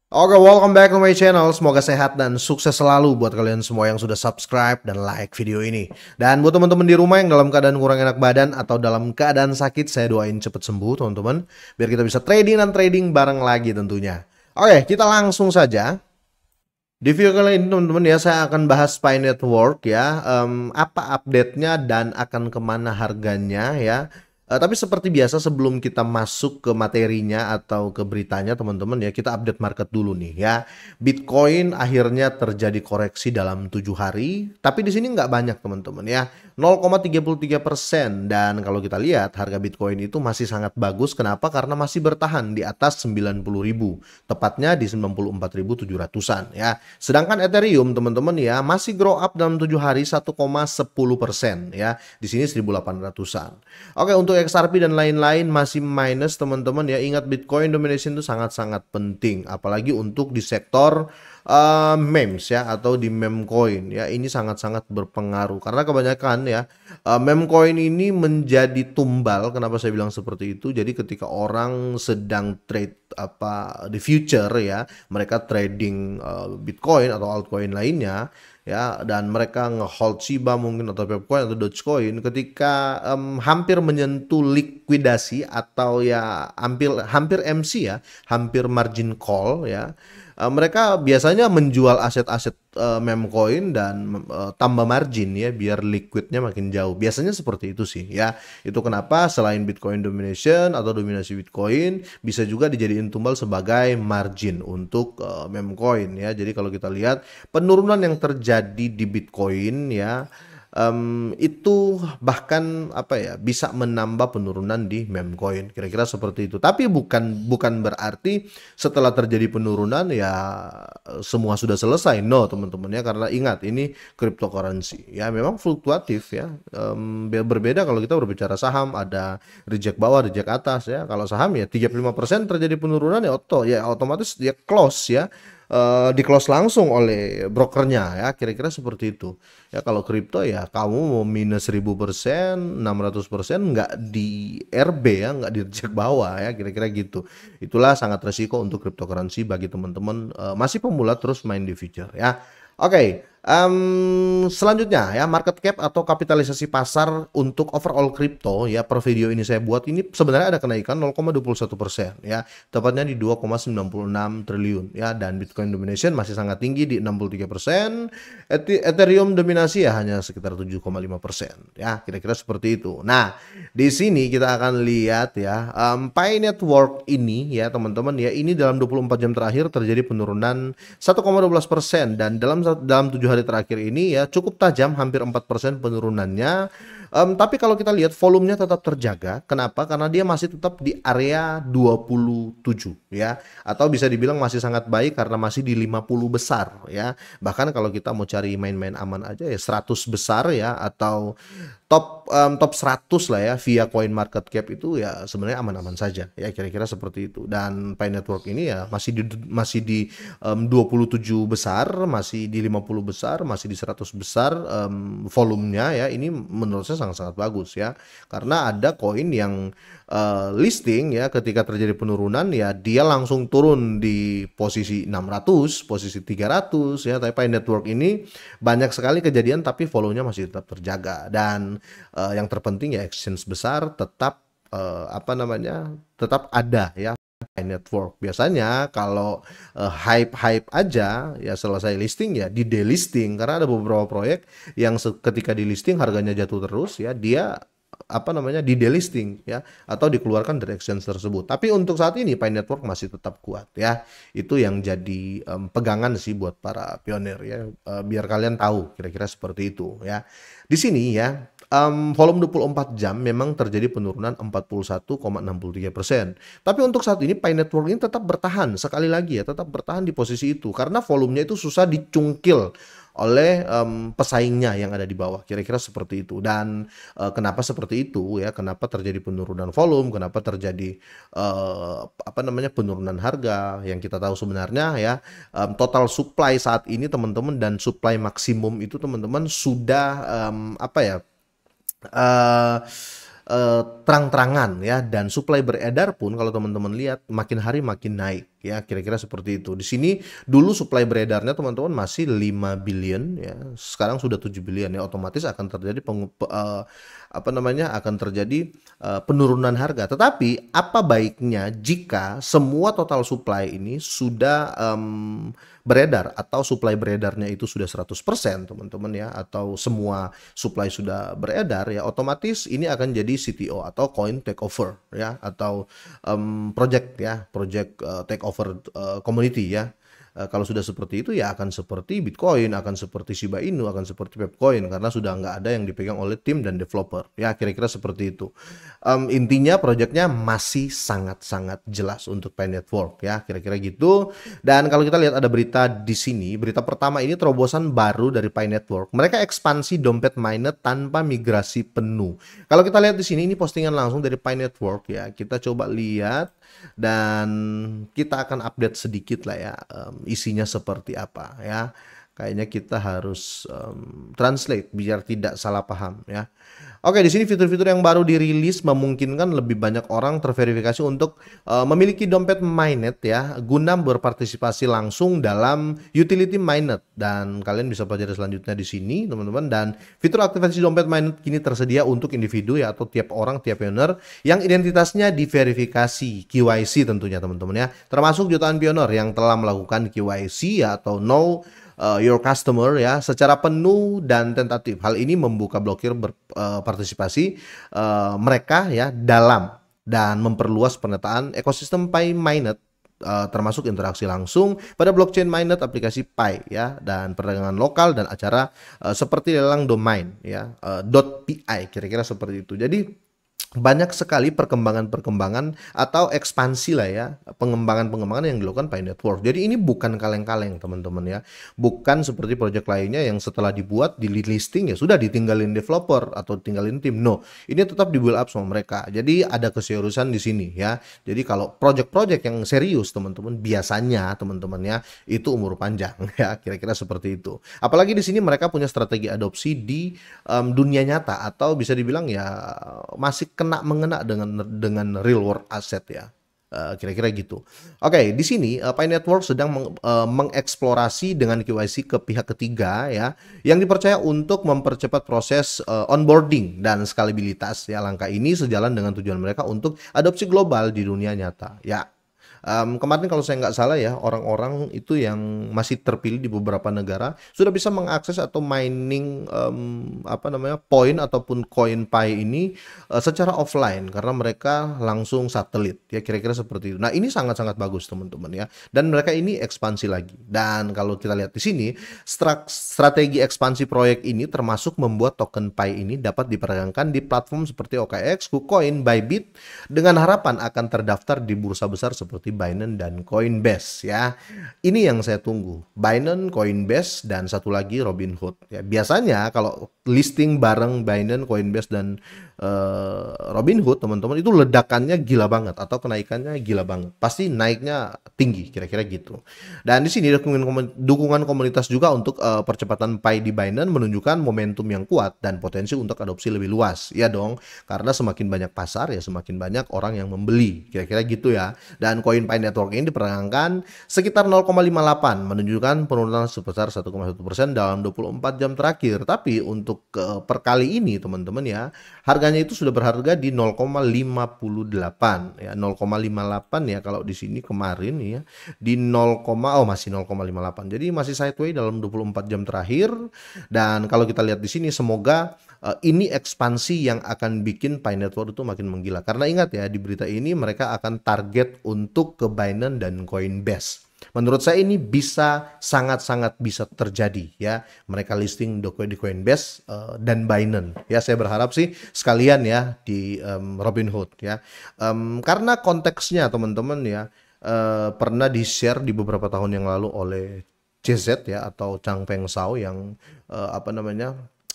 Oke, welcome back to my channel. Semoga sehat dan sukses selalu buat kalian semua yang sudah subscribe dan like video ini. Dan buat teman-teman di rumah yang dalam keadaan kurang enak badan atau dalam keadaan sakit, saya doain cepet sembuh teman-teman. Biar kita bisa trading dan trading bareng lagi tentunya. Oke, kita langsung saja. Di video kali ini teman-teman ya, saya akan bahas Pi Network ya. Apa update-nya dan akan kemana harganya ya. Tapi seperti biasa sebelum kita masuk ke materinya atau ke beritanya teman-teman ya, kita update market dulu nih ya. Bitcoin akhirnya terjadi koreksi dalam 7 hari, tapi di sini nggak banyak teman-teman ya, 0,33%. Dan kalau kita lihat harga Bitcoin itu masih sangat bagus. Kenapa? Karena masih bertahan di atas 90.000, tepatnya di 94.700-an ya. Sedangkan Ethereum teman-teman ya masih grow up dalam 7 hari 1,10% ya. Di sini 1800-an. Oke, untuk XRP dan lain-lain masih minus teman-teman ya. Ingat Bitcoin domination itu sangat-sangat penting, apalagi untuk di sektor memes ya atau di meme coin ya. Ini sangat-sangat berpengaruh karena kebanyakan ya meme coin ini menjadi tumbal. Kenapa saya bilang seperti itu? Jadi ketika orang sedang trade di future ya, mereka trading Bitcoin atau altcoin lainnya ya, dan mereka ngehold Shiba mungkin atau Pepcoin atau Dogecoin, ketika hampir menyentuh likuidasi atau ya hampir hampir MC ya, hampir margin call ya, mereka biasanya menjual aset-aset meme coin dan tambah margin ya biar liquidnya makin jauh. Biasanya seperti itu sih ya. Itu kenapa selain Bitcoin domination atau dominasi Bitcoin bisa juga dijadiin tumbal sebagai margin untuk meme coin ya. Jadi kalau kita lihat penurunan yang terjadi di Bitcoin ya, itu bahkan apa ya, bisa menambah penurunan di meme coin, kira-kira seperti itu. Tapi bukan berarti setelah terjadi penurunan ya semua sudah selesai, no teman-teman ya, karena ingat ini cryptocurrency ya, memang fluktuatif ya. Berbeda kalau kita berbicara saham, ada reject bawah reject atas ya. Kalau saham ya 35% terjadi penurunan ya otomatis dia close ya, di close langsung oleh brokernya ya, kira-kira seperti itu ya. Kalau kripto ya kamu mau minus 1000%, 600% nggak di RB ya, nggak di reject bawah ya, kira-kira gitu. Itulah sangat resiko untuk cryptocurrency bagi teman-teman masih pemula terus main di future ya. Oke, selanjutnya ya, market cap atau kapitalisasi pasar untuk overall crypto ya. Per video ini saya buat ini sebenarnya ada kenaikan 0,21% ya, tepatnya di 2,96 triliun ya. Dan Bitcoin domination masih sangat tinggi di 63%. Ethereum dominasi ya hanya sekitar 7,5% ya, kira-kira seperti itu. Nah, di sini kita akan lihat ya, Pi Network ini ya teman-teman ya, ini dalam 24 jam terakhir terjadi penurunan 1,12%, dan dalam 7 hari terakhir ini ya cukup tajam, hampir 4% penurunannya. Tapi kalau kita lihat volumenya tetap terjaga. Kenapa? Karena dia masih tetap di area 27 ya, atau bisa dibilang masih sangat baik karena masih di 50 besar ya. Bahkan kalau kita mau cari main-main aman aja ya 100 besar ya, atau top 100 lah ya via coin market cap, itu ya sebenarnya aman-aman saja ya, kira-kira seperti itu. Dan Pi Network ini ya masih di 27 besar, masih di 50 besar, masih di 100 besar volumenya ya. Ini menurut saya sangat-sangat bagus ya, karena ada koin yang listing ya, ketika terjadi penurunan ya dia langsung turun di posisi 600, posisi 300 ya. Tapi Pi Network ini banyak sekali kejadian tapi volumenya masih tetap terjaga. Dan yang terpenting ya, exchange besar tetap tetap ada ya. Network biasanya kalau hype aja ya selesai listing ya di delisting, karena ada beberapa proyek yang ketika di listing harganya jatuh terus ya, dia di delisting ya, atau dikeluarkan dari exchange tersebut. Tapi untuk saat ini Pi Network masih tetap kuat ya. Itu yang jadi pegangan sih buat para pionir ya, biar kalian tahu kira-kira seperti itu ya. Di sini ya, volume 24 jam memang terjadi penurunan 41,63%. Tapi untuk saat ini Pi Network ini tetap bertahan, sekali lagi ya, tetap bertahan di posisi itu karena volumenya itu susah dicungkil oleh pesaingnya yang ada di bawah, kira-kira seperti itu. Dan kenapa seperti itu ya, kenapa terjadi penurunan volume, kenapa terjadi penurunan harga, yang kita tahu sebenarnya ya, total supply saat ini teman-teman, dan supply maksimum itu teman-teman sudah eh terang-terangan ya. Dan supply beredar pun kalau teman-teman lihat makin hari makin naik ya, kira-kira seperti itu. Di sini dulu supply beredarnya teman-teman masih 5 billion ya, sekarang sudah 7 billion ya, otomatis akan terjadi akan terjadi penurunan harga. Tetapi apa baiknya jika semua total supply ini sudah beredar, atau supply beredarnya itu sudah 100% teman-teman ya, atau semua supply sudah beredar ya, otomatis ini akan jadi CTO atau coin takeover ya, atau project takeover community ya. Kalau sudah seperti itu ya akan seperti Bitcoin, akan seperti Shiba Inu, akan seperti Pepcoin, karena sudah nggak ada yang dipegang oleh tim dan developer ya, kira-kira seperti itu. Intinya proyeknya masih sangat-sangat jelas untuk Pi Network ya, kira-kira gitu. Dan kalau kita lihat ada berita di sini, berita pertama ini terobosan baru dari Pi Network. Mereka ekspansi dompet mainnet tanpa migrasi penuh. Kalau kita lihat di sini, ini postingan langsung dari Pi Network ya. Kita coba lihat dan kita akan update sedikit lah ya, isinya seperti apa ya. Kayaknya kita harus translate biar tidak salah paham ya. Oke, di sini fitur-fitur yang baru dirilis memungkinkan lebih banyak orang terverifikasi untuk memiliki dompet mainnet ya, guna berpartisipasi langsung dalam utility mainnet. Dan kalian bisa pelajari selanjutnya di sini, teman-teman. Dan fitur aktivasi dompet mainnet kini tersedia untuk individu ya, atau tiap orang, tiap pioner yang identitasnya diverifikasi KYC tentunya, teman-teman ya. Termasuk jutaan pioner yang telah melakukan KYC ya, atau know your customer ya, secara penuh dan tentatif. Hal ini membuka blokir berpartisipasi mereka ya dalam dan memperluas penataan ekosistem Pi mainnet, termasuk interaksi langsung pada blockchain mainnet, aplikasi Pi ya, dan perdagangan lokal dan acara seperti lelang domain ya, .pi, kira-kira seperti itu. Jadi banyak sekali perkembangan-perkembangan atau ekspansi lah ya, pengembangan-pengembangan yang dilakukan Pi Network. Jadi ini bukan kaleng-kaleng teman-teman ya, bukan seperti proyek lainnya yang setelah dibuat di listing ya sudah ditinggalin developer atau tinggalin tim. No, ini tetap di build up sama mereka. Jadi ada keseriusan di sini ya. Jadi kalau proyek-proyek yang serius teman-teman, biasanya teman-teman ya itu umur panjang ya, kira-kira seperti itu. Apalagi di sini mereka punya strategi adopsi di dunia nyata, atau bisa dibilang ya masih mengena dengan real world asset ya. Kira-kira gitu. Oke, di sini Pi Network sedang mengeksplorasi dengan KYC ke pihak ketiga ya, yang dipercaya untuk mempercepat proses onboarding dan skalabilitas ya. Langkah ini sejalan dengan tujuan mereka untuk adopsi global di dunia nyata ya. Kemarin kalau saya nggak salah ya, orang-orang itu yang masih terpilih di beberapa negara sudah bisa mengakses atau mining poin ataupun koin Pi ini secara offline, karena mereka langsung satelit ya, kira-kira seperti itu. Nah, ini sangat-sangat bagus teman-teman ya, dan mereka ini ekspansi lagi. Dan kalau kita lihat di sini, strategi ekspansi proyek ini termasuk membuat token Pi ini dapat diperdagangkan di platform seperti OKX, KuCoin, Bybit, dengan harapan akan terdaftar di bursa besar seperti Binance dan Coinbase ya. Ini yang saya tunggu, Binance, Coinbase, dan satu lagi Robinhood ya. Biasanya kalau listing bareng Binance, Coinbase, dan Robinhood teman-teman, itu ledakannya gila banget atau kenaikannya gila banget, pasti naiknya tinggi, kira-kira gitu. Dan di sini dukungan komunitas juga untuk percepatan Pi di Binance menunjukkan momentum yang kuat dan potensi untuk adopsi lebih luas ya dong, karena semakin banyak pasar ya semakin banyak orang yang membeli, kira-kira gitu ya. Dan koin Pi Network ini diperdagangkan sekitar 0,58, menunjukkan penurunan sebesar 1,1% dalam 24 jam terakhir. Tapi untuk per kali ini teman-teman ya, harganya itu sudah berharga di 0,58 ya, 0,58 ya. Kalau di sini kemarin ya di masih 0,58. Jadi masih sideways dalam 24 jam terakhir. Dan kalau kita lihat di sini, semoga ini ekspansi yang akan bikin Pi Network itu makin menggila. Karena ingat ya, di berita ini mereka akan target untuk ke Binance dan Coinbase. Menurut saya ini bisa sangat-sangat bisa terjadi ya. Mereka listing di Coinbase dan Binance ya. Saya berharap sih sekalian ya di Robinhood ya. Karena konteksnya teman-teman ya, pernah di-share di beberapa tahun yang lalu oleh CZ ya, atau Changpeng Zhao yang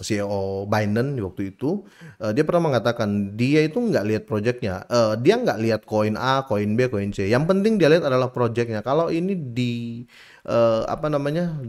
CEO Binance waktu itu. Dia pernah mengatakan dia itu nggak lihat projectnya, dia nggak lihat koin A, koin B, koin C. Yang penting dia lihat adalah projectnya. Kalau ini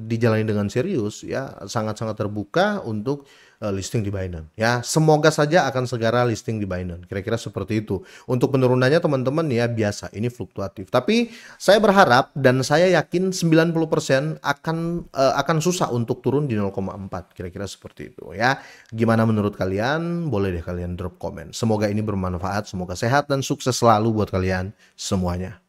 dijalani dengan serius ya, sangat-sangat terbuka untuk listing di Binance ya. Semoga saja akan segera listing di Binance. Kira-kira seperti itu. Untuk penurunannya teman-teman ya biasa, ini fluktuatif. Tapi saya berharap dan saya yakin 90% akan susah untuk turun di 0,4. Kira-kira seperti itu ya. Gimana menurut kalian? Boleh deh kalian drop komen. Semoga ini bermanfaat, semoga sehat dan sukses selalu buat kalian semuanya.